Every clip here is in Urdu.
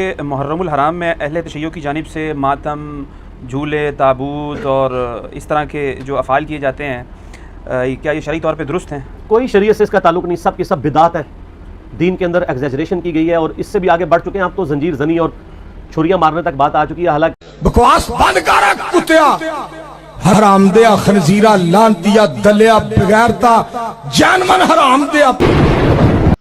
محرم الحرام میں اہل تشیع کی جانب سے ماتم، جھولے، تابوت اور اس طرح کے جو افعال کیے جاتے ہیں، کیا یہ شرعی طور پہ درست ہیں؟ کوئی شریعت سے اس کا تعلق نہیں، سب کی سب بدعت ہیں. دین کے اندر ایگزیجریشن کی گئی ہے اور اس سے بھی آگے بڑھ چکے ہیں. اب تو زنجیر زنی اور چھریاں مارنے تک بات آ چکی ہے. حالانکہ بکواس بند کر کتیا، حرام دیا، خنزیرہ، لانتیا، دلیا، بغیرتا، جانمن حرام دیا.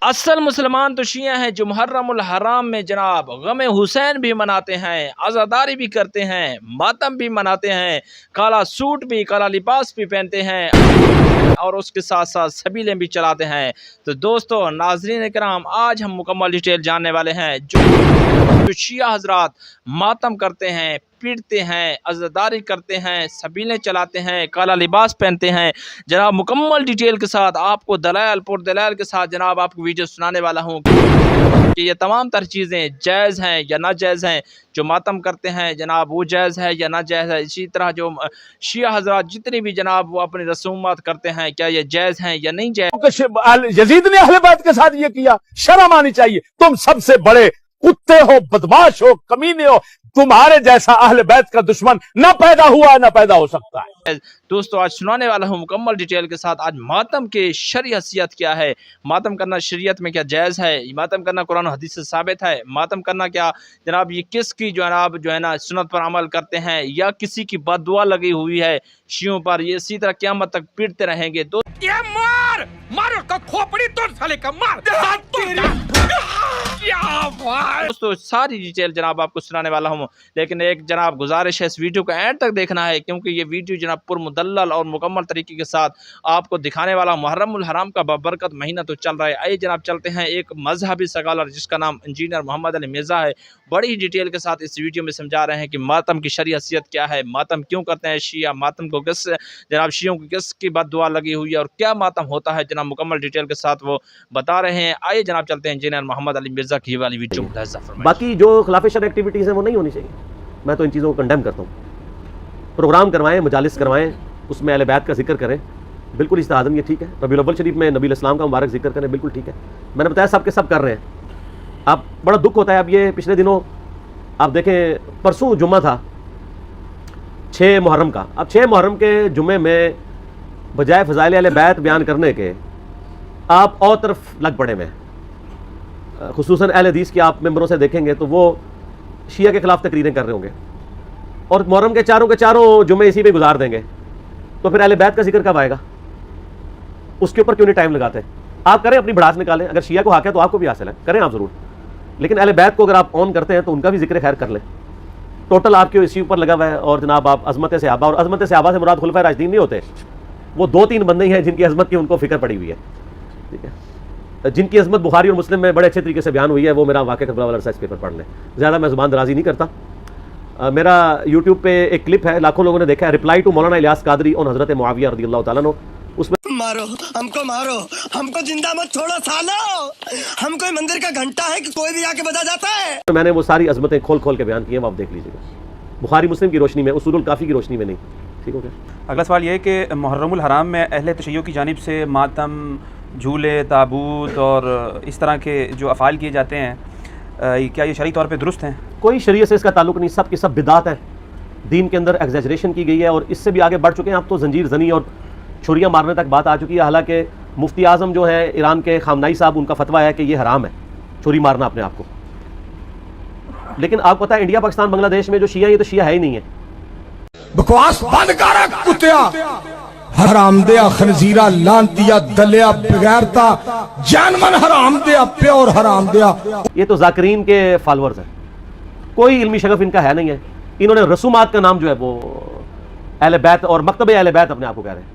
اصل مسلمان تو شیعہ ہیں جو محرم الحرام میں جناب غم حسین بھی مناتے ہیں، عزاداری بھی کرتے ہیں، ماتم بھی مناتے ہیں، کالا سوٹ بھی، کالا لباس بھی پہنتے ہیں اور اس کے ساتھ ساتھ سبیلیں بھی چلاتے ہیں. تو دوستو، ناظرین کرام، آج ہم مکمل ڈیٹیل جاننے والے ہیں جو شیعہ حضرات ماتم کرتے ہیں، پیٹتے ہیں، عزاداری کرتے ہیں، سبیلیں چلاتے ہیں، کالا لباس پہنتے ہیں. جناب مکمل ڈیٹیل کے ساتھ آپ کو دلائل پر دلائل کے ساتھ جناب آپ کو ویڈیو سنانے والا ہوں کہ یہ تمام تر چیزیں جائز ہیں یا ناجائز ہیں. جو ماتم کرتے ہیں جناب وہ جائز ہے یا ناجائز ہے. اسی طرح جو شیعہ حضرات جتنی بھی جناب وہ اپنی رسومات کرتے ہیں، کیا یہ جائز ہیں یا نہیں جائز. یزید نے اہل بیت کے ساتھ یہ کیا، شرم آنی چاہیے. تم سب سے بڑے کتے ہو، بدماش ہو، کمینے ہو. تمہارے جیسا اہل بیت کا دشمن نہ پیدا ہوا ہے نہ پیدا ہو سکتا ہے. دوستو، آج سنانے والا ہوں مکمل ڈیٹیل کے ساتھ آج ماتم کے شرعی حیثیت کیا ہے، ماتم کرنا شریعت میں کیا جائز ہے، ماتم کرنا قرآن و حدیث سے ثابت ہے، ماتم کرنا کیا جناب یہ کس کی جناب جو ہے نا سنت پر عمل کرتے ہیں یا کسی کی بد دعا لگی ہوئی ہے شیعوں پر. یہ اسی طرح قیامت تک پیٹتے رہیں گے. دوستو ساری ڈیٹیل جناب آپ کو سنانے والا ہوں، لیکن ایک جناب گزارش ہے، اس ویڈیو کو اینڈ تک دیکھنا ہے کیونکہ یہ ویڈیو جناب پر مدلل اور مکمل طریقے کے ساتھ آپ کو دکھانے والا. محرم الحرام کا بابرکت مہینہ تو چل رہا ہے. آئیے جناب چلتے ہیں ایک مذہبی سکالر جس کا نام انجینئر محمد علی مرزا ہے، بڑی ہی ڈیٹیل کے ساتھ اس ویڈیو میں سمجھا رہے ہیں کہ ماتم کی شرعی حیثیت کیا ہے، ماتم کیوں کرتے ہیں شیعہ، ماتم کو کس جناب شیعوں کو کس کی بد دعا لگی ہوئی ہے اور کیا ماتم ہوتا ہے. جناب مکمل ڈیٹیل کے ساتھ وہ بتا رہے ہیں. آئیے جناب چلتے ہیں انجینئر محمد علی مرزا کی والی ویڈیو. باقی جو خلاف شرع ایکٹیویٹیز ہیں وہ نہیں ہونی چاہیے. میں تو ان چیزوں کو کنڈیم کرتا ہوں. پروگرام کروائیں، مجالس کروائیں، اس میں اہل بیت کا ذکر کریں، بالکل اجتہاداً یہ ٹھیک ہے. ربیع الاول شریف میں نبی الاسلام کا مبارک ذکر کریں، بالکل ٹھیک ہے. میں نے بتایا سب کے سب کر رہے ہیں. اب بڑا دکھ ہوتا ہے. اب یہ پچھلے دنوں آپ دیکھیں، پرسوں جمعہ تھا 6 محرم کا. اب 6 محرم کے جمعے میں بجائے فضائل اہل بیت بیان کرنے کے آپ اور طرف لگ پڑے میں، خصوصاً اہل حدیث کی آپ ممبروں سے دیکھیں گے تو وہ شیعہ کے خلاف تقریریں کر رہے ہوں گے اور محرم کے چاروں جمعے اسی پہ گزار دیں گے. تو پھر اہل بیت کا ذکر کب آئے گا؟ اس کے اوپر کیوں نہیں ٹائم لگاتے؟ آپ کریں، اپنی بڑھاس نکالیں. اگر شیعہ کو حق ہے تو آپ کو بھی حاصل ہے، کریں آپ ضرور. لیکن اہل بیت کو اگر آپ آن کرتے ہیں تو ان کا بھی ذکر خیر کر لیں. ٹوٹل آپ کے اسی اوپر لگا ہوا ہے. اور جناب آپ عظمت صحابہ، اور عظمت صحابہ سے مراد خلفائے راشدین نہیں ہوتے، وہ 2-3 بندے ہی ہیں جن کی عظمت کی ان کو فکر پڑی ہوئی ہے، ٹھیک ہے، جن کی عظمت بخاری اور مسلم میں بڑے اچھے طریقے سے بیان ہوئی ہے. وہ میرا واقعہ کربلا والا ریسرچ پیپر پڑھ لیں. زیادہ میں زبان درازی نہیں کرتا. میرا یوٹیوب پہ ایک کلپ ہے، لاکھوں لوگوں نے دیکھا ہے، ریپلائی ٹو مولانا الیاس قادری اور حضرت معاویہ رضی اللہ تعالیٰ عنہ. اس میں مارو ہم کو زندہ مت چھوڑو سالو. ہم کوئی مندر کا گھنٹا ہے کہ کوئی بھی آ کے بتا جاتا ہے. میں نے وہ ساری عظمتیں کھول کے بیان کی ہیں، وہ آپ دیکھ لیجیے گا، بخاری مسلم کی روشنی میں، اصول الکافی کی روشنی میں نہیں. ٹھیک ہو گیا. اگلا سوال یہ ہے کہ محرم الحرام میں اہل تشیع کی جانب سے ماتم، جھولے، تابوت اور اس طرح کے جو افعال کیے جاتے ہیں، کیا یہ شرعی طور پہ درست ہیں؟ کوئی شریعت سے اس کا تعلق نہیں، سب کی سب بدعت ہیں. دین کے اندر ایگزیجریشن کی گئی ہے اور اس سے بھی آگے بڑھ چکے ہیں. اب تو زنجیر زنی اور چھریاں مارنے تک بات آ چکی ہے. حالانکہ مفتی اعظم جو ہیں ایران کے خامنائی صاحب، ان کا فتویٰ ہے کہ یہ حرام ہے چھری مارنا اپنے آپ کو. لیکن آپ کو پتہ ہے انڈیا، پاکستان، بنگلہ دیش میں جو شیعہ، یہ تو شیعہ ہے ہی نہیں ہے. بکواس بند کر کتیا، حرام دیا، خنزیرہ، لانتیا، دلیا، بغیرتا، جانمن حرام دیا، پیور حرام دیا. یہ تو ذاکرین کے فالورز ہیں، کوئی علمی شغف ان کا ہے نہیں ہے. انہوں نے رسومات کا نام جو ہے وہ اہل بیت اور مکتب اہل بیت اپنے آپ کو کہہ رہے ہیں.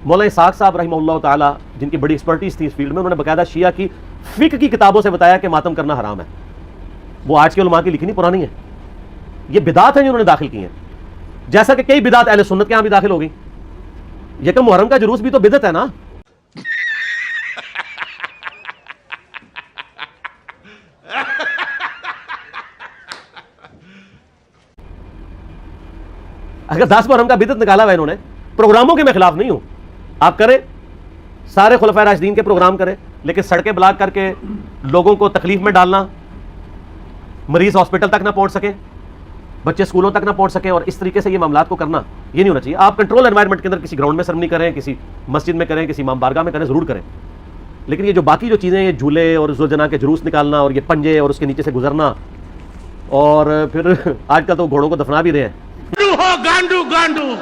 مولانا اسحاق صاحب رحمہ اللہ تعالیٰ، جن کی بڑی ایکسپرٹیز تھی اس فیلڈ میں، انہوں نے باقاعدہ شیعہ کی فقہ کی کتابوں سے بتایا کہ ماتم کرنا حرام ہے. وہ آج کے علماء کی لکھی نہیں، پرانی ہے. یہ بدعت ہیں جو انہوں نے داخل کی ہیں، جیسا کہ کئی بدعت اہل سنت کے ہاں بھی داخل ہو گئی. یکم محرم کا جلوس بھی تو بدعت ہے نا. اگر 10 محرم کا بدعت نکالا ہوا انہوں نے، پروگراموں کے میں خلاف نہیں ہوں، آپ کریں، سارے خلفائے راشدین کے پروگرام کریں، لیکن سڑکیں بلاک کر کے لوگوں کو تکلیف میں ڈالنا، مریض ہاسپٹل تک نہ پہنچ سکیں، بچے اسکولوں تک نہ پہنچ سکیں، اور اس طریقے سے یہ معاملات کو کرنا یہ نہیں ہونا چاہیے. آپ کنٹرول انوائرمنٹ کے اندر کسی گراؤنڈ میں سرمنی کریں، کسی مسجد میں کریں، کسی امام بارگاہ میں کریں، ضرور کریں. لیکن یہ جو باقی جو چیزیں، یہ جھولے اور ذوالجناح کے جلوس نکالنا اور یہ پنجے اور اس کے نیچے سے گزرنا، اور پھر آج کل تو گھوڑوں کو دفنا بھی رہے ہیں. گانڈو گانڈو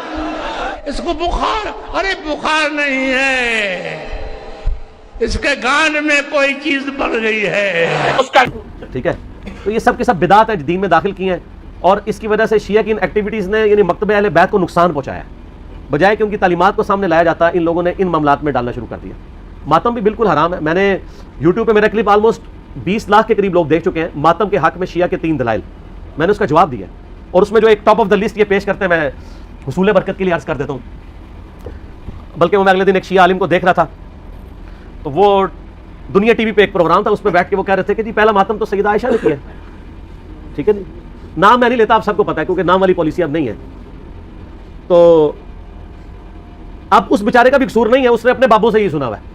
اس کو بخار، ارے بخار نہیں ہے، اس کے گان میں کوئی چیز بڑھ گئی ہے. ٹھیک ہے، تو یہ سب کے سب بدعات ہیں دین میں داخل کی ہیں، اور اس کی وجہ سے شیعہ کی ان ایکٹیویٹیز نے یعنی مکتب اہل بیت کو نقصان پہنچایا ہے. بجائے کہ ان کی تعلیمات کو سامنے لایا جاتا، ان لوگوں نے ان معاملات میں ڈالنا شروع کر دیا. ماتم بھی بالکل حرام ہے. میں نے یوٹیوب پہ میرا کلپ آلموسٹ 20 لاکھ کے قریب لوگ دیکھ چکے ہیں. ماتم کے حق میں شیعہ کے 3 دلائل، میں نے اس کا جواب دیا، اور اس میں جو ایک ٹاپ آف دا لسٹ یہ پیش کرتے ہیں، میں حصول برکت کے لیے عرض کر دیتا ہوں. بلکہ میں اگلے دن ایک شیعہ عالم کو دیکھ رہا تھا، تو وہ دنیا ٹی وی پہ ایک پروگرام تھا، اس پہ بیٹھ کے وہ کہہ رہے تھے کہ جی پہلا ماتم تو سیدہ عائشہ نے کیا ہے. ٹھیک ہے جی، نام میں نہیں لیتا، آپ سب کو پتا ہے کیونکہ نام والی پالیسی اب نہیں ہے. تو اب اس بیچارے کا بھی قصور نہیں ہے، اس نے اپنے بابوں سے یہ سنا ہوا ہے.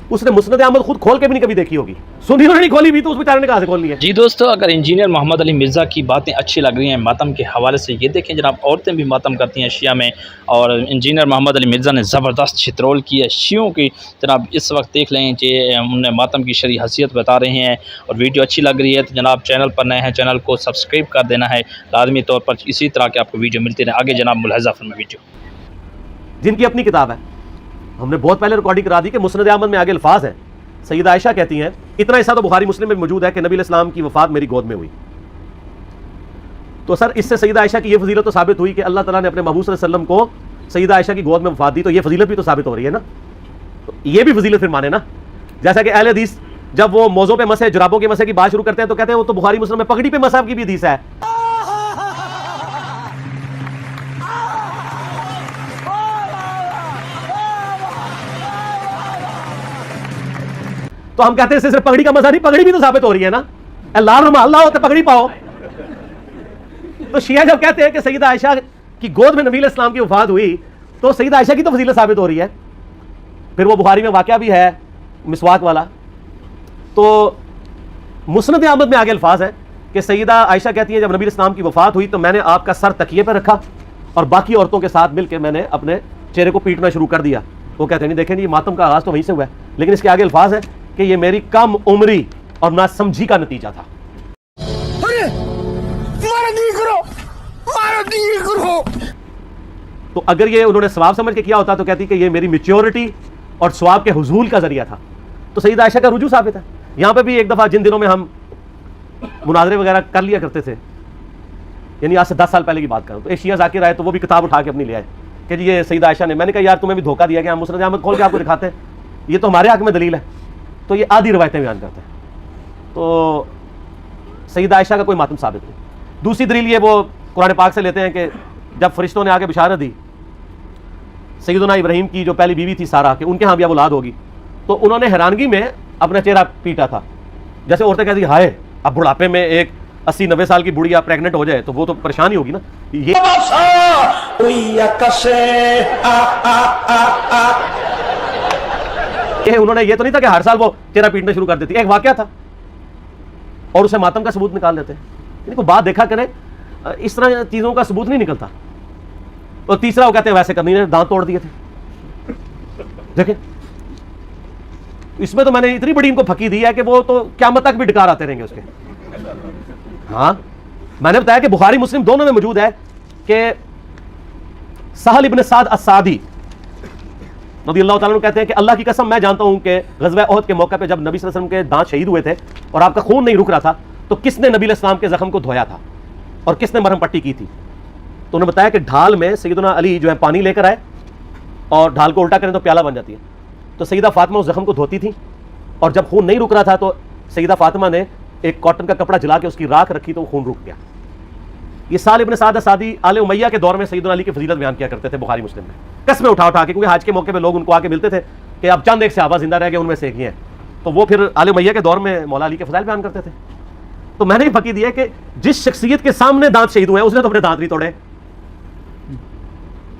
اس نے مسند احمد خود کھول کے بھی نہیں کبھی دیکھی ہوگی، سنی انہوں نے نہیں کھولی بھی، تو اس بیچارے نے کہاں سے کھولنی ہے. جی دوستو، اگر انجینئر محمد علی مرزا کی باتیں اچھی لگ رہی ہیں ماتم کے حوالے سے، یہ دیکھیں جناب عورتیں بھی ماتم کرتی ہیں شیعہ میں، اور انجینئر محمد علی مرزا نے زبردست چھترول کی ہے شیعوں کی. جناب اس وقت دیکھ لیں کہ انہیں ماتم کی شرعی حیثیت بتا رہے ہیں، اور ویڈیو اچھی لگ رہی ہے تو جناب چینل پر نئے ہیں، چینل کو سبسکرائب کر دینا ہے لازمی طور پر، اسی طرح کے آپ کو ویڈیو ملتی رہے. آگے جناب ملاحظہ فرمائیں ویڈیو. جن کی اپنی کتاب ہے، ہم نے بہت پہلے ریکارڈنگ کرا دی کہ مسند احمد میں آگے الفاظ ہیں. سیدہ عائشہ کہتی ہیں، اتنا حصہ تو بخاری مسلم میں موجود ہے کہ نبی علیہ السلام کی وفات میری گود میں ہوئی. تو سر اس سے سیدہ عائشہ کی یہ فضیلت تو ثابت ہوئی کہ اللہ تعالیٰ نے اپنے محبوب صلی اللہ علیہ وسلم کو سیدہ عائشہ کی گود میں وفات دی، تو یہ فضیلت بھی تو ثابت ہو رہی ہے نا. تو یہ بھی فضیلت پھر مانے نا. جیسا کہ اہل حدیث جب وہ موضوع پہ مسح، جرابوں کے مسح کی بات شروع کرتے ہیں تو کہتے ہیں وہ تو بخاری مسلم میں پگڑی پہ مسح کی بھی حدیث ہے. تو ہم کہتے ہیں صرف پگڑی کا مسئلہ نہیں، پگڑی بھی تو ثابت ہو رہی ہے نا. لال رومال لاؤ تو پگڑی پاؤ. تو شیعہ جب کہتے ہیں کہ سیدہ عائشہ کی گود میں نبی علیہ السلام کی وفات ہوئی تو سیدہ عائشہ کی تو فضیلت ثابت ہو رہی ہے. پھر وہ بخاری میں واقعہ بھی ہے مسواک والا. تو مسند احمد میں آگے الفاظ ہیں کہ سیدہ عائشہ کہتی ہیں جب نبی علیہ السلام کی وفات ہوئی تو میں نے آپ کا سر تکیے پہ رکھا اور باقی عورتوں کے ساتھ مل کے میں نے اپنے چہرے کو پیٹنا شروع کر دیا. وہ کہتے ہیں نہیں دیکھیں یہ ماتم کا آغاز تو وہیں سے ہوا ہے، لیکن اس کے آگے الفاظ ہیں کہ یہ میری کم عمری اور نہ سمجھی کا نتیجہ تھا. تو اگر یہ انہوں نے ثواب سمجھ کے کیا ہوتا تو کہتی کہ یہ میری میچیورٹی اور ثواب کے حصول کا ذریعہ تھا. تو سیدہ عائشہ کا رجوع ثابت ہے. یہاں پہ بھی ایک دفعہ جن دنوں میں ہم مناظرے وغیرہ کر لیا کرتے تھے، یعنی آج سے 10 سال پہلے کی بات کروں، تو ایک شیعہ ذاکر آئے تو وہ بھی کتاب اٹھا کے اپنی لے آئے کہ جی یہ سیدہ عائشہ نے. میں نے کہا یار تمہیں بھی دھوکہ دیا کہ ہم مسند احمد کھول کے آپ کو دکھاتے ہیں، یہ تو ہمارے حق میں دلیل ہے. تو یہ آدھی روایتیں بیان کرتے ہیں. تو سیدہ عائشہ کا کوئی ماتم ثابت نہیں. دوسری دلیل یہ وہ قرآن پاک سے لیتے ہیں کہ جب فرشتوں نے آ کے بشارت دی سیدنا ابراہیم کی جو پہلی بیوی تھی سارہ کہ ان کے ہاں بھی اب اولاد ہوگی، تو انہوں نے حیرانگی میں اپنا چہرہ پیٹا تھا. جیسے عورتیں کہتی ہائے اب بڑھاپے میں ایک 80-90 سال کی بڑھیا پریگننٹ ہو جائے تو وہ تو پریشانی ہوگی نا. یہ انہوں نے یہ تو نہیں تھا کہ ہر سال وہ چہرہ پیٹنا شروع کر دیتی، ایک واقعہ تھا اور اسے ماتم کا ثبوت نکال دیتے. یعنی کوئی بات دیکھا کریں، اس طرح چیزوں کا ثبوت نہیں نکلتا. اور تیسرا وہ کہتے ہیں ویسے کرنی نے دانت توڑ دیے تھے. دیکھیں اس میں تو میں نے اتنی بڑی ان کو پھکی دی ہے کہ وہ تو قیامت تک بھی ڈکار آتے رہیں گے اس کے. ہاں میں نے بتایا کہ بخاری مسلم دونوں میں موجود ہے کہ سہل ابن سعد السعدی رضی اللہ تعالیٰ عنہ کہتے ہیں کہ اللہ کی قسم میں جانتا ہوں کہ غزوہ احد کے موقع پہ جب نبی صلی اللہ علیہ وسلم کے دانت شہید ہوئے تھے اور آپ کا خون نہیں رک رہا تھا تو کس نے نبی علیہ السلام کے زخم کو دھویا تھا اور کس نے مرہم پٹی کی تھی. تو انہوں نے بتایا کہ ڈھال میں سیدنا علی جو ہے پانی لے کر آئے اور ڈھال کو الٹا کریں تو پیالہ بن جاتی ہے. تو سیدہ فاطمہ اس زخم کو دھوتی تھی اور جب خون نہیں رک رہا تھا تو سیدہ فاطمہ نے ایک کاٹن کا کپڑا جلا کے اس کی راکھ رکھی تو خون رک گیا. یہ سہل ابن سعد السعدی آل امیہ کے دور میں سیدنا علی کی فضیلت بیان کیا کرتے تھے بخاری مسلم میں قسمیں اٹھا اٹھا کے، کیونکہ حج کے موقع پہ لوگ ان کو آ کے ملتے تھے کہ اب چند ایک صحابہ زندہ رہ گئے ان میں سے ایک ہی ہیں. تو وہ پھر آل امیہ کے دور میں مولا علی کے فضائل بیان کرتے تھے. تو میں نے یہ پکی دیا کہ جس شخصیت کے سامنے دانت شہید ہوئے ہیں اس نے تو اپنے دانت نہیں توڑے.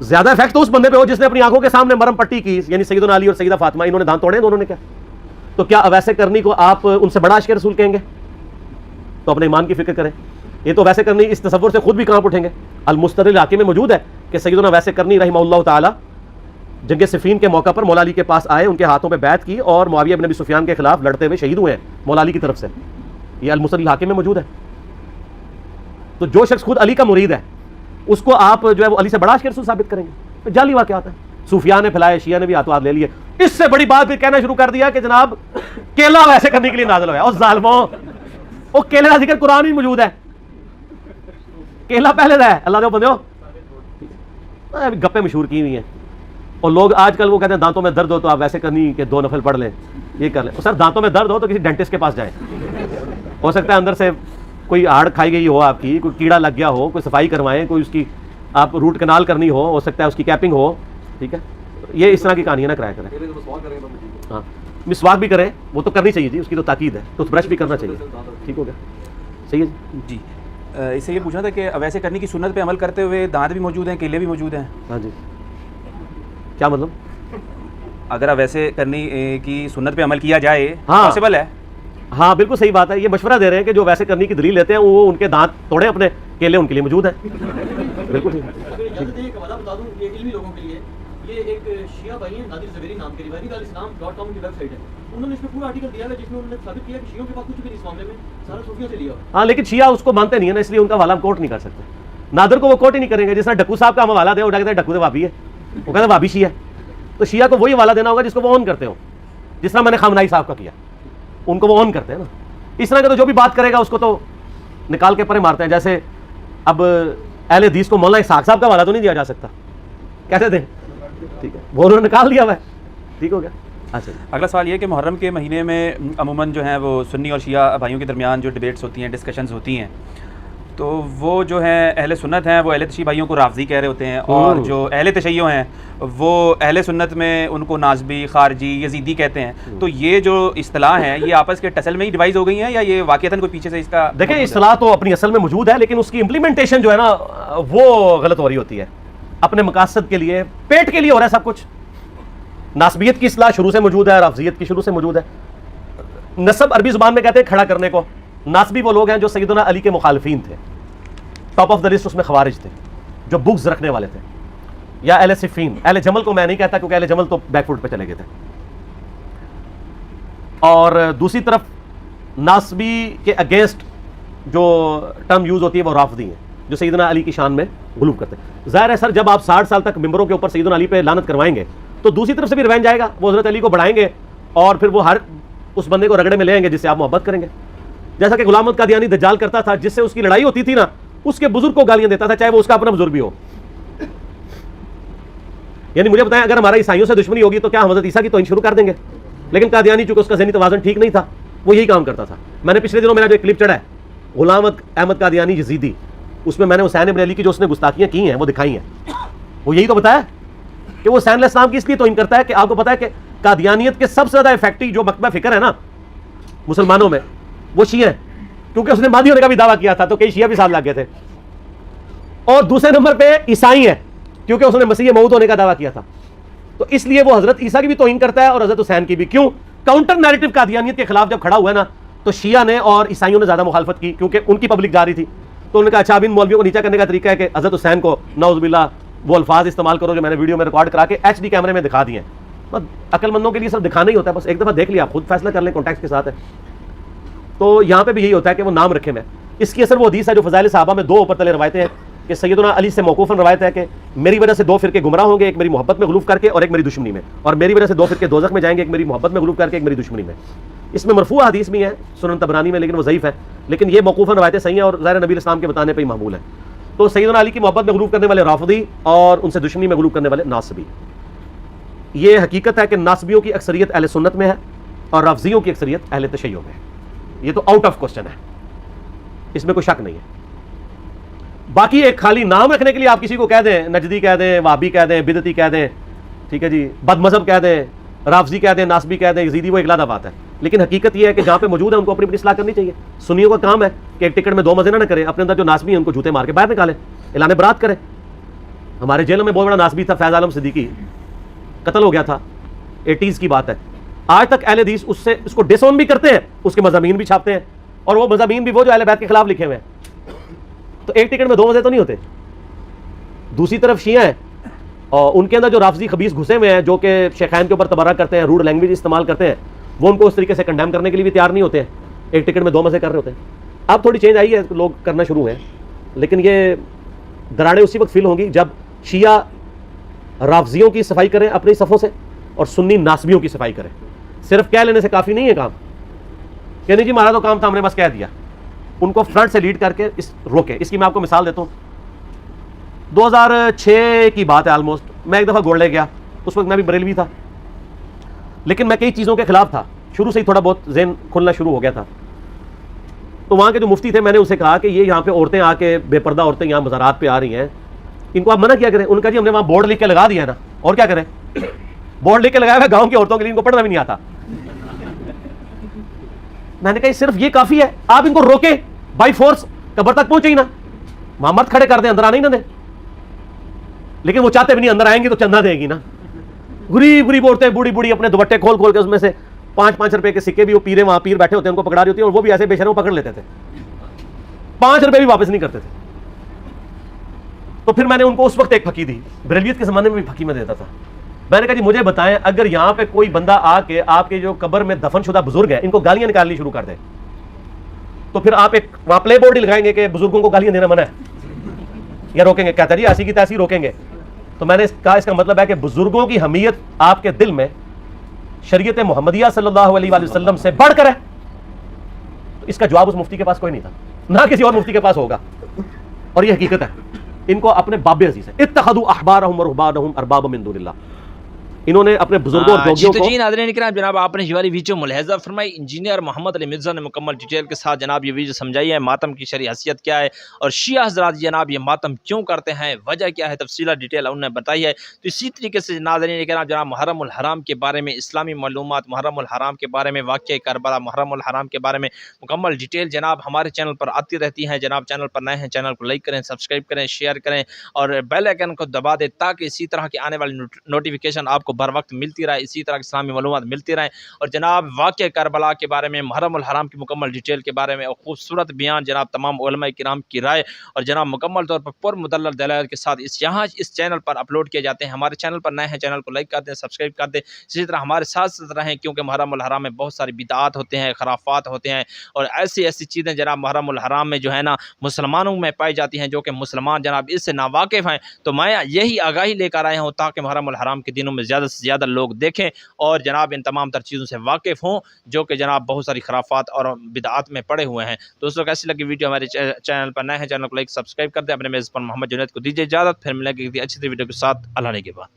زیادہ افیکٹ تو اس بندے پہ ہو جس نے اپنی آنکھوں کے سامنے مرہم پٹی کی، یعنی سیدنا علی اور سیدہ فاطمہ انہوں نے دانت توڑے دونوں نے. کیا تو کیا ویسے کرنی کو آپ ان سے بڑا عاشق رسول کہیں گے؟ تو اپنے ایمان کی فکر کریں. یہ تو ویسے کرنی اس تصور سے خود بھی کہاں اٹھیں گے. المستدل علاقے میں موجود ہے کہ سیدنا ویسے کرنی رحمہ اللہ تعالی جنگ صفین کے موقع پر مولا علی کے پاس آئے, ان کے ہاتھوں پہ بیعت کی اور معاویہ بن ابی سفیان کے خلاف لڑتے ہوئے شہید ہوئے ہیں مولا علی کی طرف سے. یہ المستدل علاقے میں موجود ہے. تو جو شخص خود علی کا مرید ہے اس کو آپ جو ہے وہ علی سے بڑا عاشق رسول ثابت کریں گے. جعلی واقعات ہیں, صوفیاء نے پھیلائے, شیعہ نے بھی ہاتھوں ہاتھ لے لیے. اس سے بڑی بات پھر کہنا شروع کر دیا کہ جناب کیلا ویسے کرنے کے لیے نازل ہوا ہے. اور ظالموں, وہ کیلے کا ذکر قرآن میں موجود ہے. کیلا پہلے ہے, اللہ دے بندے ہو گپے مشہور کی ہوئی ہیں. اور لوگ آج کل وہ کہتے ہیں دانتوں میں درد ہو تو آپ ویسے کرنی کہ 2 نفل پڑھ لیں, یہ کر لیں. سر دانتوں میں درد ہو تو کسی ڈینٹسٹ کے پاس جائیں. ہو سکتا ہے اندر سے کوئی ہاڑ کھائی گئی ہو, آپ کی کوئی کیڑا لگ گیا ہو, کوئی صفائی کروائیں, کوئی اس کی آپ روٹ کنال کرنی ہو سکتا ہے اس کی کیپنگ ہو. ٹھیک ہے, یہ اس طرح کی کہانیاں نہ کرایا کریں. ہاں مسواک بھی کریں, وہ تو کرنی چاہیے جی, اس کی تو تاکید ہے. ٹوتھ برش بھی کرنا چاہیے. ٹھیک ہو گیا, صحیح ہے جی. اس سے یہ پوچھنا تھا کہ ویسے کرنے کی سنت پہ عمل کرتے ہوئے دانت بھی موجود ہیں, کیلے بھی موجود ہیں. ہاں جی, کیا مطلب؟ اگر اب ویسے کرنے کی سنت پہ عمل کیا جائے ہاں پاسبل ہے. ہاں بالکل صحیح بات ہے. یہ مشورہ دے رہے ہیں کہ جو ویسے کرنے کی دلیل لیتے ہیں وہ ان کے دانت توڑے, اپنے کیلے ان کے لیے موجود ہیں. بالکل ٹھیک. ایک حوالہ بتا دوں یہ علمی لوگوں کے لیے, یہ ایک شیعہ بھائی ہیں نادر زبیری نام کے, rivalikalislam.com کی ویب سائٹ ہے. انہوں نے اس میں پورا آرٹیکل دیا ہے جس میں انہوں نے ثابت کیا کہ شیعوں کے پاس کچھ بھی نہیں اس معاملے میں, سارا صوفیوں سے لیا. ہاں لیکن شیعہ اس کو مانتے نہیں ہے نا, اس لیے ان کا حوالہ ہم کوٹ نہیں کر سکتے. نادر کو وہ کوٹ ہی نہیں کریں گے. جس طرح ڈکو صاحب کا ہم حوالہ دیں, وہ کہتے ہیں ڈکو تو وابی ہے, وہ کہتے ہیں وابی شیعہ ہے. تو شیعہ کو وہی حوالہ دینا ہوگا جس کو وہ اون کرتے ہو, جس طرح میں نے خامنائی صاحب کا کیا, ان کو وہ اون کرتے ہیں نا. اس طرح کا تو جو بھی بات کرے گا اس کو تو نکال کے پرے مارتے ہیں. جیسے اب اہل حدیث کو مولانا اسحاق صاحب کا حوالہ تو نہیں دیا جا سکتا, کیسے دیں؟ ٹھیک ہے, وہ انہوں نے نکال دیا ہوا ہے. ٹھیک ہو گیا. اچھا, اگلا سوال یہ کہ محرم کے مہینے میں عموماً جو ہیں وہ سنی اور شیعہ بھائیوں کے درمیان جو ڈیبیٹس ہوتی ہیں, ڈسکشنز ہوتی ہیں, تو وہ جو ہیں اہل سنت ہیں وہ اہل تشیع بھائیوں کو رافضی کہہ رہے ہوتے ہیں, اور جو اہل تشیع ہیں وہ اہل سنت میں ان کو ناسبی, خارجی, یزیدی کہتے ہیں. تو یہ جو اصطلاح ہیں یہ آپس کے ٹسل میں ہی ڈیوائز ہو گئی ہیں یا یہ واقعتاً کوئی پیچھے سے اس کا؟ دیکھیں اصطلاح تو اپنی اصل میں موجود ہے, لیکن اس کی امپلیمنٹیشن جو ہے نا وہ غلط ہو رہی ہوتی ہے. اپنے مقاصد کے لیے, پیٹ کے لیے ہو رہا ہے سب کچھ. ناسبیت کی اصطلاح شروع سے موجود ہے, رافضیت کی شروع سے موجود ہے. نسب عربی زبان میں کہتے ہیں کھڑا کرنے کو. ناسبی وہ لوگ ہیں جو سیدنا علی کے مخالفین تھے, ٹاپ آف دا لسٹ اس میں خوارج تھے, جو بغض رکھنے والے تھے. یا اہل صفین, اہل جمل کو میں نہیں کہتا کیونکہ اہل جمل تو بیک فوٹ پہ چلے گئے تھے. اور دوسری طرف ناسبی کے اگینسٹ جو ٹرم یوز ہوتی ہے وہ رافضی ہیں, جو سیدنا علی کی شان میں غلو کرتے ہیں. ظاہر ہے سر, جب آپ 60 سال تک ممبروں کے اوپر سیدنا علی پہ لعنت کروائیں گے تو دوسری طرف سے بھی ریونج آئے گا. وہ حضرت علی کو بڑھائیں گے اور پھر وہ ہر اس بندے کو رگڑے میں لے آئیں گے جس سے آپ محبت کریں گے. جیسا کہ غلام احمد قادیانی دجال کرتا تھا, جس سے اس کی لڑائی ہوتی تھی نا, اس کے بزرگ کو گالیاں دیتا تھا, چاہے وہ اس کا اپنا بزرگ بھی ہو. یعنی مجھے بتائیں اگر ہمارا عیسائیوں سے دشمنی ہوگی تو کیا ہم حضرت عیسیٰ کی توہین شروع کر دیں گے؟ لیکن قادیانی چونکہ اس کا ذہنی توازن ٹھیک نہیں تھا, وہ یہی کام کرتا تھا. میں نے پچھلے دنوں میرا جو ایک کلپ چڑھا ہے غلام احمد قادیانی یزیدی, اس میں نے حسین ابن علی کی جو اس نے گستاخیاں کی ہیں وہ دکھائی ہیں. وہ یہی تو بتایا کہ وہ حسین علیہ السلام کی اس لیے توہین کرتا ہے کہ آپ کو پتا ہے کہ قادیانیت کے سب سے زیادہ افیکٹو جو مکتبہ فکر ہے نا مسلمانوں میں وہ شیعہ ہیں, کیونکہ اس نے مہدی ہونے کا بھی دعویٰ کیا تھا تو کئی شیعہ بھی ساتھ لگ گئے تھے. اور دوسرے نمبر پہ عیسائی ہے, کیونکہ اس نے مسیح موعود ہونے کا دعویٰ کیا تھا. تو اس لیے وہ حضرت عیسیٰ کی بھی توہین کرتا ہے اور حضرت حسین کی بھی. کیوں؟ کاؤنٹر نیریٹو قادیانیت کے خلاف جب کھڑا ہوا ہے نا تو شیعہ نے اور عیسائیوں نے زیادہ مخالفت کی, کیونکہ ان کی پبلک جا رہی تھی. تو انہوں نے کہا اچھا اب ان مولویوں کو نیچا کرنے کا طریقہ ہے کہ حضرت حسین کو نعوذ باللہ وہ الفاظ استعمال کرو جو میں نے ویڈیو میں ریکارڈ کرا کے ایچ ڈی کیمرے میں دکھا دیے ہیں. بس عقل مندوں کے لیے صرف دکھانا ہی ہوتا ہے, بس ایک دفعہ دیکھ لیا, آپ خود فیصلہ کر لیں کانٹیکس کے ساتھ ہے. تو یہاں پہ بھی یہی ہوتا ہے کہ وہ نام رکھے میں. اس کی اثر وہ حدیث ہے جو فضائل صحابہ میں 2 اوپر تلے روایتیں ہیں کہ سیدنا علی سے موقوفاً روایت ہے کہ میری وجہ سے 2 فرقے گمراہ ہوں گے, ایک میری محبت میں غلوف کر کے اور ایک میری دشمنی میں, اور میری وجہ سے 2 فرقے دوزخ میں جائیں گے, ایک میری محبت میں غلوف کر کے ایک میری دشمنی میں. اس میں مرفوع حدیث بھی ہیں سنن طبرانی میں, لیکن وہ ضعیف ہے. لیکن یہ موقوفاً روایتیں صحیح ہیں اور ظاہر نبی اسلام کے بتانے پہ ہی معمول ہے. تو سیدنا علی کی محبت میں غلوف کرنے والے رافضی اور ان سے دشمنی میں غلوف کرنے والے ناصبی. یہ حقیقت ہے کہ ناصبیوں کی اکثریت اہل سنت میں ہے اور رافضیوں کی اکثریت اہل تشیع میں ہے. یہ تو آؤٹ آف کوسچن ہے, اس میں کوئی شک نہیں ہے. باقی ایک خالی نام رکھنے کے لیے آپ کسی کو کہہ دیں, نجدی کہہ دیں, وہابی کہہ دیں, بدعتی کہہ دیں, ٹھیک ہے جی, بد مذہب کہہ دیں, رافضی کہہ دیں, ناسبی کہہ دیں, یزیدی, وہ ایک علیحدہ بات ہے. لیکن حقیقت یہ ہے کہ جہاں پہ موجود ہے ان کو اپنی اصلاح کرنی چاہیے. سنیوں کا کام ہے کہ ایک ٹکٹ میں 2 مزے نہ کریں, اپنے اندر جو ناسبی ہیں ان کو جوتے مار کے باہر نکالیں, اعلان برات کریں. ہمارے جیلوں میں بہت بڑا ناسبی تھا فیض عالم صدیقی, قتل ہو گیا تھا, 80s کی بات ہے. آج تک اہل حدیث اس کو ڈس آن بھی کرتے ہیں, اس کے مضامین بھی چھاپتے ہیں, اور وہ مضامین بھی وہ جو اہل بیت کے خلاف لکھے ہوئے ہیں. تو ایک ٹکٹ میں دو مزے تو نہیں ہوتے. دوسری طرف شیعہ ہیں اور ان کے اندر جو رافضی خبیث گھسے ہوئے ہیں جو کہ شیخین کے اوپر تبرہ کرتے ہیں, روڈ لینگویج استعمال کرتے ہیں, وہ ان کو اس طریقے سے کنڈیم کرنے کے لیے بھی تیار نہیں ہوتے ہیں. ایک ٹکٹ میں دو مزے کر رہے ہوتے ہیں. اب تھوڑی چینج آئی ہے, لوگ کرنا شروع ہیں, لیکن یہ دراڑیں اسی وقت فیل ہوں گی جب شیعہ رافضیوں کی صفائی کریں اپنی صفوں سے اور سنی ناسبیوں کی صفائی کریں. صرف کہہ لینے سے کافی نہیں ہے کام کہ نہیں جی ہمارا تو کام تھا, ہم نے بس کہہ دیا. ان کو فرنٹ سے لیڈ کر کے روکیں. اس کی میں آپ کو مثال دیتا ہوں. 2006 کی بات ہے آلموسٹ. میں ایک دفعہ گولڈے گیا, اس وقت میں بھی بریلوی تھا, لیکن میں کئی چیزوں کے خلاف تھا. شروع سے ہی تھوڑا بہت ذہن کھلنا شروع ہو گیا تھا. تو وہاں کے جو مفتی تھے, میں نے اسے کہا کہ یہ یہاں پہ عورتیں آ کے بے پردہ عورتیں یہاں مزارات پہ آ رہی ہیں, ان کو آپ منع کیا کریں. ان کا جی ہم نے وہاں بورڈ لکھ کے لگا دیا ہے نا, اور کیا کریں. بورڈ لکھ کے لگایا ہوا گاؤں کی عورتوں کے لیے, ان کو پڑھنا بھی نہیں آتا. میں نے کہا صرف یہ کافی ہے, آپ ان کو روکیں بائی فورس, قبر تک پہنچے ہی نا, وہاں مت کھڑے کر دیں, اندر آنے ہی نہ دیں. لیکن وہ چاہتے بھی نہیں, اندر آئیں گے تو چندہ دے گی نا. غریب غریب عورتیں بوڑھی بوڑھی اپنے دوپٹے کھول کھول کے اس میں سے 5-5 روپے کے سکے بھی, وہ پیرے وہاں پیر بیٹھے ہوتے ہیں ان کو پکڑا رہی ہوتی ہیں, اور وہ بھی ایسے بے شرم پکڑ لیتے تھے, 5 روپے بھی واپس نہیں کرتے تھے. تو پھر میں نے ان کو اس وقت ایک پھکی دی. بریلویت کے زمانے میں بھی پھکی میں دیتا تھا. میں نے کہا جی مجھے بتائیں, اگر یہاں پہ کوئی بندہ آ کے آپ کے جو قبر میں دفن شدہ بزرگ ہیں ان کو گالیاں نکالنی شروع کر دے, تو پھر آپ ایک وہاں پلے بورڈ ہی لگائیں گے کہ بزرگوں کو گالیاں دینا منع ہے, یا روکیں گے؟ کہتا جی ایسی کی تیسی روکیں گے. تو میں نے کہا اس کا مطلب ہے کہ بزرگوں کی حمیت آپ کے دل میں شریعت محمدیہ صلی اللہ علیہ وآلہ وسلم سے بڑھ کر ہے. تو اس کا جواب اس مفتی کے پاس کوئی نہیں تھا, نہ کسی اور مفتی کے پاس ہوگا, اور یہ حقیقت ہے. ان کو اپنے باب عزیز ہے. اتخذوا احبارهم ورهبانهم اربابا من دون اللہ. انہوں نے اپنے بزرگوں اور دوگیوں کو. جی ناظرین کرام, جناب آپ نے یہ والی ویڈیو ملاحظہ فرمائی. انجینئر محمد علی مرزا نے مکمل ڈیٹیل کے ساتھ جناب یہ ویڈیو سمجھائی ہے, ماتم کی شرعی حیثیت کیا ہے اور شیعہ حضرات جناب یہ ماتم کیوں کرتے ہیں, وجہ کیا ہے, تفصیلات ڈیٹیل انہوں نے بتائی ہے. تو اسی طریقے سے ناظرین کرام جناب محرم الحرام کے بارے میں اسلامی معلومات, محرم الحرام کے بارے میں, واقعہ کربلا, محرم الحرام کے بارے میں مکمل ڈیٹیل جناب ہمارے چینل پر آتی رہتی ہیں. جناب چینل پر نئے ہیں, چینل کو لائک کریں, سبسکرائب کریں, شیئر کریں اور بیل آئیکن کو دبا دیں تاکہ اسی طرح کی آنے والی نوٹیفیکیشن آپ کو بر وقت ملتی رہے, اسی طرح کی اسلامی معلومات ملتی رہیں. اور جناب واقعہ کربلا کے بارے میں, محرم الحرام کی مکمل ڈیٹیل کے بارے میں اور خوبصورت بیان جناب تمام علماء کرام کی رائے اور جناب مکمل طور پر پر مدلل دلائل کے ساتھ اس چینل پر اپلوڈ کیے جاتے ہیں. ہمارے چینل پر نئے ہیں, چینل کو لائک کر دیں, سبسکرائب کر دیں, اسی طرح ہمارے ساتھ ساتھ رہیں کیونکہ محرم الحرام میں بہت ساری بدعات ہوتے ہیں, خرافات ہوتے ہیں اور ایسی چیزیں جناب محرم الحرام میں جو ہے نا مسلمانوں میں پائی جاتی ہیں جو کہ مسلمان جناب اس سے ناواقف ہیں. تو میں یہی آگاہی لے کر آیا ہوں تاکہ محرم الحرام کے دنوں میں زیادہ سے زیادہ لوگ دیکھیں اور جناب ان تمام تر چیزوں سے واقف ہوں جو کہ جناب بہت ساری خرافات اور بدعات میں پڑے ہوئے ہیں. دوستوں کیسی لگی ویڈیو, ہمارے چینل پر نئے ہیں, چینل کو لائک سبسکرائب کر دیں. اپنے میزبان محمد جنید کو دیجیے اجازت, پھر ملیں گے اچھی سی ویڈیو کے ساتھ. اللہ نے کے بعد.